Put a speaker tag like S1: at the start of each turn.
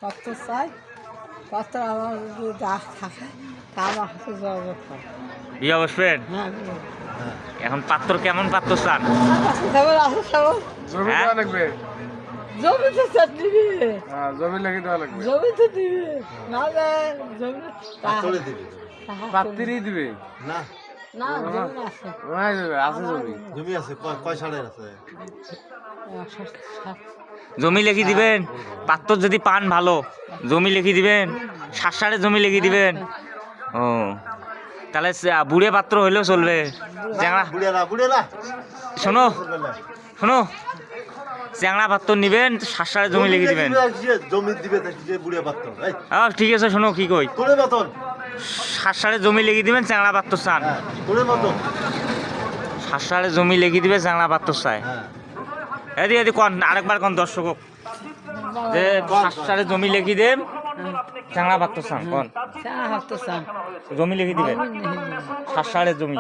S1: পাত্র চাই, পাত্র আমার যদি যা থাকে তা আমার হাতে যোগাযোগ করে।
S2: বিয়ে বসবেন?
S1: হ্যাঁ,
S2: এখন পাত্র কেমন পাত্র চান?
S1: সেবল আছে সেবল।
S3: জমি
S2: হ্যাঁ?
S3: দেওয়া লাগবে।
S1: জমি তো স্যার দিবে,
S3: হ্যাঁ, জমি লেগে দেওয়া লাগবে।
S1: জমি তো দিবে, না জমি
S4: চলে দিবি
S3: পাত্রই দিবে।
S4: না
S1: না জমি আছে।
S3: ওই যে আছে জমি।
S4: জমি আছে কয় সালের আছে?
S2: জমি লিখে দিবেন, পাত্র যদি পান ভালো জমি লিখে দিবেন, 7 সালে জমি লিখে দিবেন। ও তাহলে বুড়ে পাত্র হইলেও চলবে। চ্যাংড়া
S4: বুড়েরা
S2: শোনো শোনো, চ্যাংড়া পাত্র নিবেন, 7 সালে জমি লিখে দিবেন।
S4: জমি দিবে যে বুড়ে পাত্র
S2: ঠিক আছে, শোনো কি কই,
S4: তোরে মতন
S2: 7 সালে জমি লিখে দিবেন, চ্যাংড়া পাত্র চান।
S4: তোরে মতন
S2: 7 সালে জমি লিখে দিবে, চ্যাংড়া পাত্র চায়। এদি এদি কন আরেকবার কন দর্শক যে 7 সালে জমি লিখে দেন, চ্যাংড়া পাত্র চান। কন
S1: চার হাত তো চান
S2: জমি লিখে দিবেন, 7 সালে জমি।